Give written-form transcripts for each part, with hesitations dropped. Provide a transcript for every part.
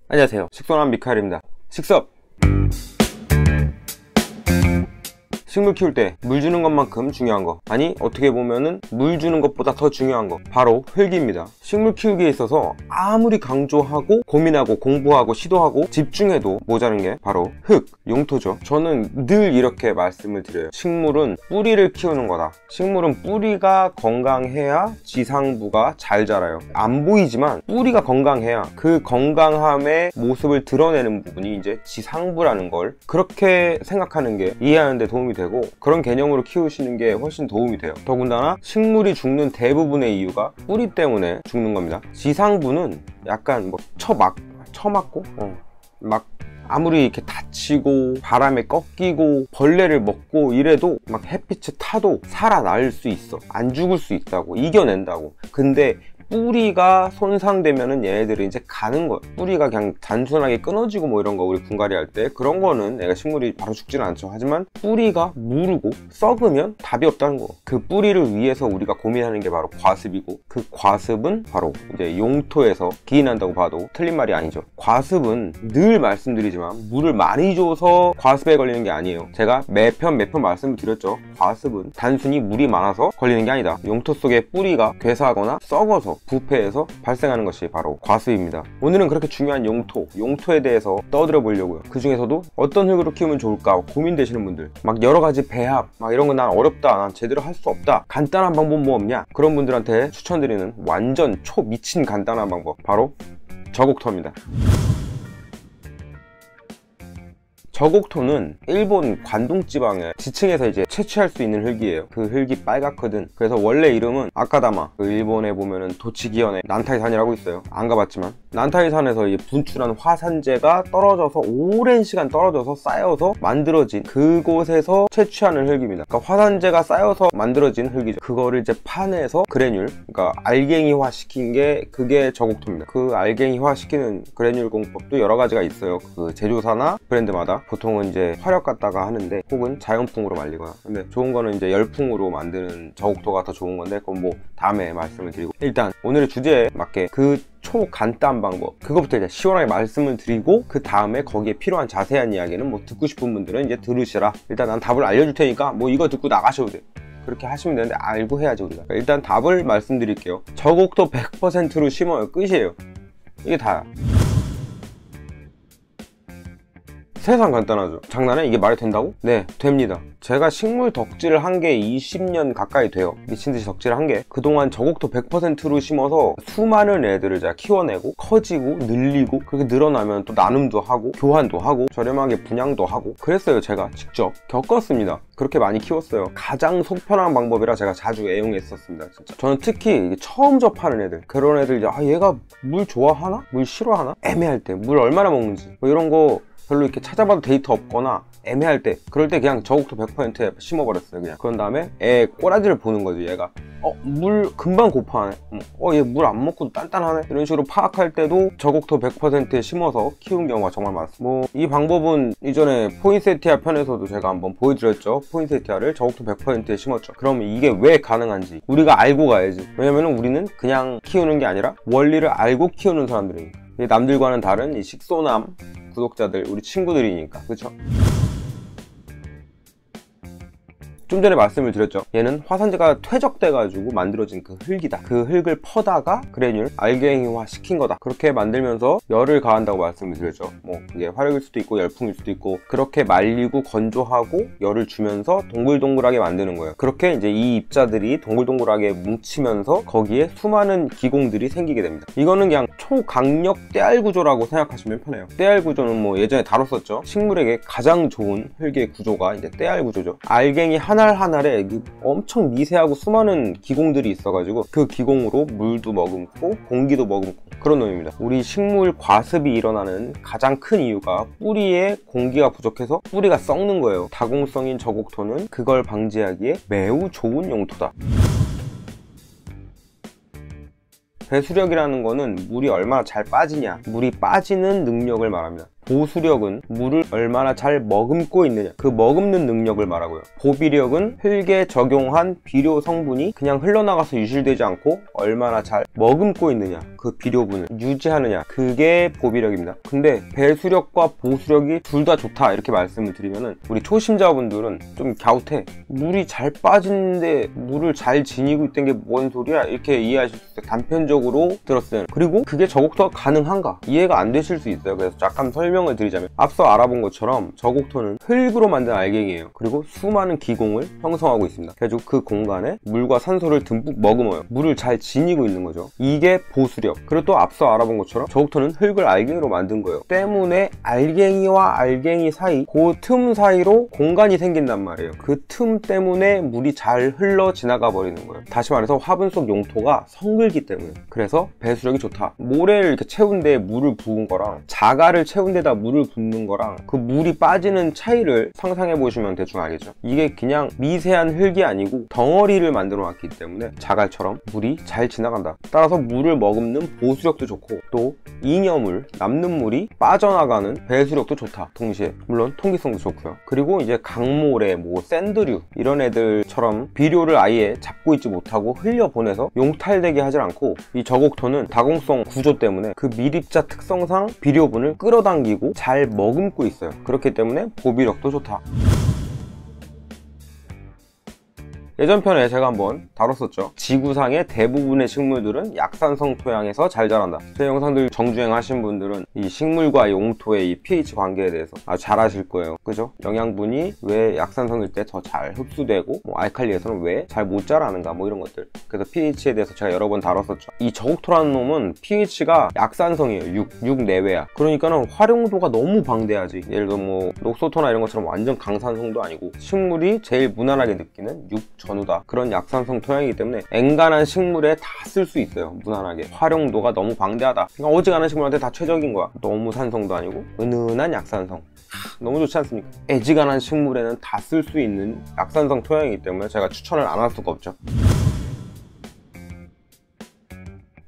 안녕하세요, 식소남 미카엘입니다. 식섭! 식물 키울 때 물 주는 것만큼 중요한 거, 아니 어떻게 보면은 물 주는 것보다 더 중요한 거, 바로 흙입니다. 식물 키우기에 있어서 아무리 강조하고 고민하고 공부하고 시도하고 집중해도 모자른 게 바로 흙, 용토죠. 저는 늘 이렇게 말씀을 드려요. 식물은 뿌리를 키우는 거다. 식물은 뿌리가 건강해야 지상부가 잘 자라요. 안 보이지만 뿌리가 건강해야 그 건강함의 모습을 드러내는 부분이 이제 지상부라는 걸 그렇게 생각하는 게 이해하는 데 도움이 되고, 그런 개념으로 키우시는 게 훨씬 도움이 돼요. 더군다나 식물이 죽는 대부분의 이유가 뿌리 때문에 죽는 겁니다. 지상부는 약간 뭐 처맞고 막 아무리 이렇게 다치고 바람에 꺾이고 벌레를 먹고 이래도 막 햇빛에 타도 살아날 수 있어. 안 죽을 수 있다고, 이겨낸다고. 근데 뿌리가 손상되면은 얘네들이 이제 가는 거예요. 뿌리가 그냥 단순하게 끊어지고 뭐 이런 거 우리 분갈이 할 때 그런 거는 애가 식물이 바로 죽지는 않죠. 하지만 뿌리가 무르고 썩으면 답이 없다는 거. 그 뿌리를 위해서 우리가 고민하는 게 바로 과습이고, 그 과습은 바로 이제 용토에서 기인한다고 봐도 틀린 말이 아니죠. 과습은 늘 말씀드리지만 물을 많이 줘서 과습에 걸리는 게 아니에요. 제가 매편 말씀을 드렸죠. 과습은 단순히 물이 많아서 걸리는 게 아니다. 용토 속에 뿌리가 괴사하거나 썩어서 부패해서 발생하는 것이 바로 과습입니다. 오늘은 그렇게 중요한 용토에 대해서 떠들어 보려고요. 그 중에서도 어떤 흙으로 키우면 좋을까 고민되시는 분들, 막 여러가지 배합 막 이런 거 난 어렵다, 난 제대로 할 수 없다, 간단한 방법 뭐 없냐, 그런 분들한테 추천드리는 완전 미친 간단한 방법, 바로 저곡토입니다. 저곡토는 일본 관동 지방의 지층에서 이제 채취할 수 있는 흙이에요. 그 흙이 빨갛거든. 그래서 원래 이름은 아카다마, 그 일본에 보면은 도치기현의 난타이산이라고 있어요. 안 가봤지만 난타이산에서 이제 분출한 화산재가 떨어져서 오랜 시간 떨어져서 쌓여서 만들어진 그곳에서 채취하는 흙입니다. 그러니까 화산재가 쌓여서 만들어진 흙이죠. 그거를 이제 파내서 그래듈, 그러니까 알갱이화 시킨 게 그게 저곡토입니다. 그 알갱이화 시키는 그래듈 공법도 여러 가지가 있어요. 그 제조사나 브랜드마다. 보통은 이제 화력 갖다가 하는데, 혹은 자연풍으로 말리거나. 근데 좋은 거는 이제 열풍으로 만드는 저곡토가 더 좋은 건데, 그건 뭐 다음에 말씀을 드리고, 일단 오늘의 주제에 맞게 그 초간단 방법, 그거부터 이제 시원하게 말씀을 드리고, 그 다음에 거기에 필요한 자세한 이야기는 뭐 듣고 싶은 분들은 이제 들으시라. 일단 난 답을 알려줄 테니까 뭐 이거 듣고 나가셔도 돼. 그렇게 하시면 되는데 알고 해야지 우리가. 일단 답을 말씀드릴게요. 저곡토 100%로 심어요. 끝이에요. 이게 다야. 세상 간단하죠. 장난해? 이게 말이 된다고? 네, 됩니다. 제가 식물 덕질을 한 게 20년 가까이 돼요. 미친듯이 덕질을 한 게. 그동안 저곡토 100%로 심어서 수많은 애들을 제가 키워내고 커지고 늘리고, 그렇게 늘어나면 또 나눔도 하고 교환도 하고 저렴하게 분양도 하고 그랬어요. 제가 직접 겪었습니다. 그렇게 많이 키웠어요. 가장 속 편한 방법이라 제가 자주 애용했었습니다. 진짜. 저는 특히 처음 접하는 애들, 그런 애들 이제 얘가 물 좋아하나? 물 싫어하나? 애매할 때 물 얼마나 먹는지 뭐 이런 거 별로 이렇게 찾아봐도 데이터 없거나 애매할 때, 그럴 때 그냥 저곡토 100%에 심어버렸어요. 그냥. 그런 다음에 애 꼬라지를 보는 거죠. 얘가 물 금방 고파하네, 얘 물 안 먹고도 단단하네, 이런 식으로 파악할 때도 저곡토 100%에 심어서 키운 경우가 정말 많습니다. 뭐 이 방법은 이전에 포인세티아 편에서도 제가 한번 보여드렸죠. 포인세티아를 저곡토 100%에 심었죠. 그러면 이게 왜 가능한지 우리가 알고 가야지. 왜냐면은 우리는 그냥 키우는 게 아니라 원리를 알고 키우는 사람들이니까. 남들과는 다른 이 식소남 구독자들, 우리 친구들이니까. 그쵸? 좀 전에 말씀을 드렸죠. 얘는 화산재가 퇴적돼가지고 만들어진 그 흙이다. 그 흙을 퍼다가 그래듈, 알갱이화 시킨 거다. 그렇게 만들면서 열을 가한다고 말씀을 드렸죠. 뭐 이게 화력일 수도 있고 열풍일 수도 있고, 그렇게 말리고 건조하고 열을 주면서 동글동글하게 만드는 거예요. 그렇게 이제 이 입자들이 동글동글하게 뭉치면서 거기에 수많은 기공들이 생기게 됩니다. 이거는 그냥 초강력 떼알 구조라고 생각하시면 편해요. 떼알 구조는 뭐 예전에 다뤘었죠. 식물에게 가장 좋은 흙의 구조가 이제 떼알 구조죠. 알갱이 하나하나에 엄청 미세하고 수많은 기공들이 있어가지고 그 기공으로 물도 머금고 공기도 머금고 그런 놈입니다. 우리 식물 과습이 일어나는 가장 큰 이유가 뿌리에 공기가 부족해서 뿌리가 썩는 거예요. 다공성인 저곡토는 그걸 방지하기에 매우 좋은 용토다. 배수력이라는 거는 물이 얼마나 잘 빠지냐, 물이 빠지는 능력을 말합니다. 보수력은 물을 얼마나 잘 머금고 있느냐, 그 머금는 능력을 말하고요. 보비력은 흙에 적용한 비료 성분이 그냥 흘러나가서 유실되지 않고 얼마나 잘 머금고 있느냐, 그 비료분을 유지하느냐, 그게 보비력입니다. 근데 배수력과 보수력이 둘 다 좋다 이렇게 말씀을 드리면은 우리 초심자분들은 좀 갸웃해. 물이 잘 빠지는데 물을 잘 지니고 있던 게 뭔 소리야, 이렇게 이해하실 수 있어요. 단편적으로 들었어요. 그리고 그게 저곡토가 가능한가 이해가 안 되실 수 있어요. 그래서 잠깐 설명을 드리자면, 앞서 알아본 것처럼 저곡토는 흙으로 만든 알갱이에요. 그리고 수많은 기공을 형성하고 있습니다. 그래서 그 공간에 물과 산소를 듬뿍 머금어요. 물을 잘 지니고 있는 거죠. 이게 보수력. 그리고 또 앞서 알아본 것처럼 저곡토는 흙을 알갱이로 만든 거예요. 때문에 알갱이와 알갱이 사이, 그 틈 사이로 공간이 생긴단 말이에요. 그 틈 때문에 물이 잘 흘러 지나가 버리는 거예요. 다시 말해서 화분 속 용토가 성글기 때문에. 그래서 배수력이 좋다. 모래를 이렇게 채운 데에 물을 부은 거랑 자갈을 채운 데다 물을 붓는 거랑 그 물이 빠지는 차이를 상상해 보시면 대충 알겠죠. 이게 그냥 미세한 흙이 아니고 덩어리를 만들어 놨기 때문에 자갈처럼 물이 잘 지나간다. 따라서 물을 머금는 보수력도 좋고, 또 잉여물, 남는 물이 빠져나가는 배수력도 좋다. 동시에 물론 통기성도 좋고요. 그리고 이제 강모래, 뭐 샌드류 이런 애들처럼 비료를 아예 잡고 있지 못하고 흘려보내서 용탈되게 하지 않고, 이 저곡토는 다공성 구조 때문에 그 미립자 특성상 비료분을 끌어당기고 잘 머금고 있어요. 그렇기 때문에 보비력도 좋다. 예전 편에 제가 한번 다뤘었죠. 지구상의 대부분의 식물들은 약산성 토양에서 잘 자란다. 제 영상들 정주행 하신 분들은 이 식물과 용토의 이 pH 관계에 대해서 아주 잘 아실 거예요. 그죠? 영양분이 왜 약산성일 때 더 잘 흡수되고, 뭐 알칼리에서는 왜 잘 못 자라는가, 뭐 이런 것들. 그래서 pH에 대해서 제가 여러 번 다뤘었죠. 이 저곡토라는 놈은 pH가 약산성이에요. 6 내외야. 그러니까는 활용도가 너무 방대하지. 예를 들어 뭐 녹소토나 이런 것처럼 완전 강산성도 아니고, 식물이 제일 무난하게 느끼는 6 전후다. 그런 약산성 토양이기 때문에 엔간한 식물에 다 쓸 수 있어요. 무난하게. 활용도가 너무 방대하다. 그러니까 어지간한 식물한테 다 최적인 거야. 너무 산성도 아니고 은은한 약산성. 너무 좋지 않습니까? 애지간한 식물에는 다 쓸 수 있는 약산성 토양이기 때문에 제가 추천을 안 할 수가 없죠.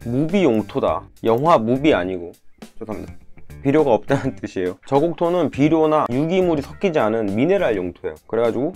무비 용토다. 영화 무비 아니고, 죄송합니다. 비료가 없다는 뜻이에요. 저곡토는 비료나 유기물이 섞이지 않은 미네랄 용토예요. 그래가지고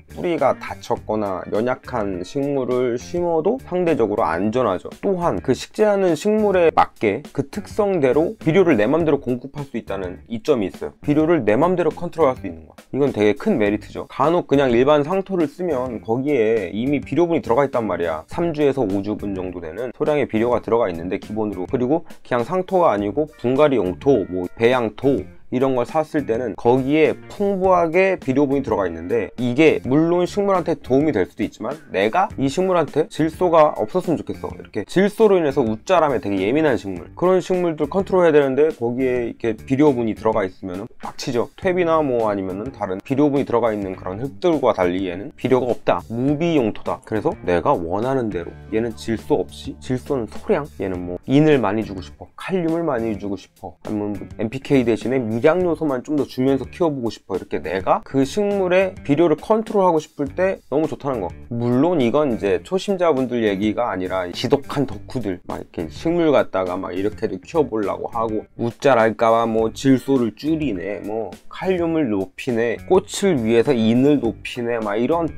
뿌리가 다쳤거나 연약한 식물을 심어도 상대적으로 안전하죠. 또한 그 식재하는 식물에 맞게 그 특성대로 비료를 내 맘대로 공급할 수 있다는 이점이 있어요. 비료를 내 맘대로 컨트롤할 수 있는 거. 이건 되게 큰 메리트죠. 간혹 그냥 일반 상토를 쓰면 거기에 이미 비료분이 들어가 있단 말이야. 3주에서 5주분 정도 되는 소량의 비료가 들어가 있는데, 기본으로. 그리고 그냥 상토가 아니고 분갈이 용토, 뭐 배양토 이런 걸 샀을 때는 거기에 풍부하게 비료분이 들어가 있는데, 이게 물론 식물한테 도움이 될 수도 있지만 내가 이 식물한테 질소가 없었으면 좋겠어. 이렇게 질소로 인해서 웃자람에 되게 예민한 식물, 그런 식물들 컨트롤해야 되는데 거기에 이렇게 비료분이 들어가 있으면 빡치죠. 퇴비나 뭐 아니면은 다른 비료분이 들어가 있는 그런 흙들과 달리 얘는 비료가 없다. 무비 용토다. 그래서 내가 원하는 대로, 얘는 질소 없이, 질소는 소량, 얘는 뭐 인을 많이 주고 싶어, 칼륨을 많이 주고 싶어, 아니면 NPK 대신에 미량 요소만 좀 더 주면서 키워보고 싶어, 이렇게 내가 그 식물의 비료를 컨트롤하고 싶을 때 너무 좋다는 거. 물론 이건 이제 초심자분들 얘기가 아니라 지독한 덕후들, 막 이렇게 식물 갖다가 막 이렇게도 키워보려고 하고, 무자랄까봐 뭐 질소를 줄이네, 뭐 칼륨을 높이네, 꽃을 위해서 인을 높이네, 막 이런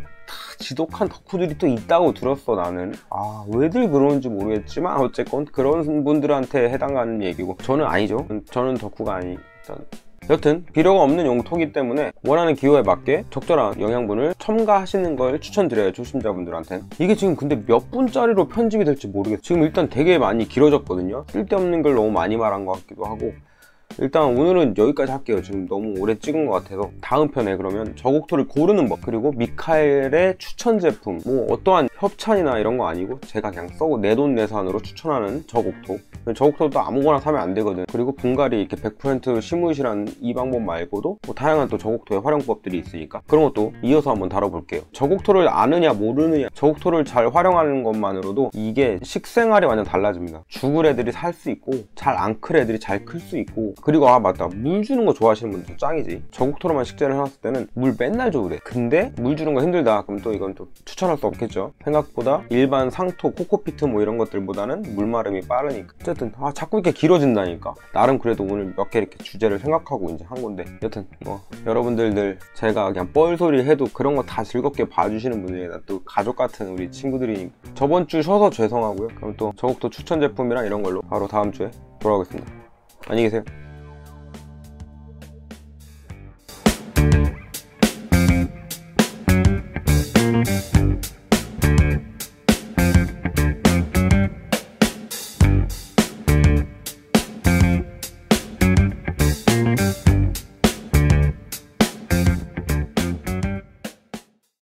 지독한 덕후들이 또 있다고 들었어. 나는 왜들 그러는지 모르겠지만 어쨌건 그런 분들한테 해당하는 얘기고, 저는 아니죠. 저는 덕후가 아니. 여튼 비료가 없는 용토기 때문에 원하는 기호에 맞게 적절한 영양분을 첨가하시는 걸 추천드려요, 초심자분들한테. 이게 지금 근데 몇 분짜리로 편집이 될지 모르겠어요. 지금 일단 되게 많이 길어졌거든요. 쓸데없는 걸 너무 많이 말한 것 같기도 하고. 일단 오늘은 여기까지 할게요. 지금 너무 오래 찍은 것 같아서. 다음 편에 그러면 저곡토를 고르는 법, 그리고 미카엘의 추천 제품, 뭐 어떠한 협찬이나 이런 거 아니고 제가 그냥 써고 내돈내산으로 추천하는 저곡토. 저곡토도 아무거나 사면 안 되거든. 그리고 분갈이 이렇게 100% 심으시라는 이 방법 말고도 뭐 다양한 또 저곡토의 활용법들이 있으니까 그런 것도 이어서 한번 다뤄볼게요. 저곡토를 아느냐 모르느냐, 저곡토를 잘 활용하는 것만으로도 이게 식생활이 완전 달라집니다. 죽을 애들이 살 수 있고, 잘 안 클 애들이 잘 클 수 있고, 그리고 맞다, 물 주는 거 좋아하시는 분들 짱이지. 저국토로만 식재를 해놨을 때는 물 맨날 줘도 근데 물 주는 거 힘들다 그럼 또 이건 또 추천할 수 없겠죠. 생각보다 일반 상토, 코코피트 뭐 이런 것들보다는 물 마름이 빠르니까. 어쨌든 자꾸 이렇게 길어진다니까. 나름 그래도 오늘 몇 개 이렇게 주제를 생각하고 이제 한 건데, 여튼 뭐 여러분들 늘 제가 그냥 뻘소리 해도 그런 거 다 즐겁게 봐주시는 분들이 또 가족 같은 우리 친구들이 저번 주 쉬어서 죄송하고요. 그럼 또 저국토 추천 제품이랑 이런 걸로 바로 다음 주에 돌아오겠습니다. 안녕히 계세요.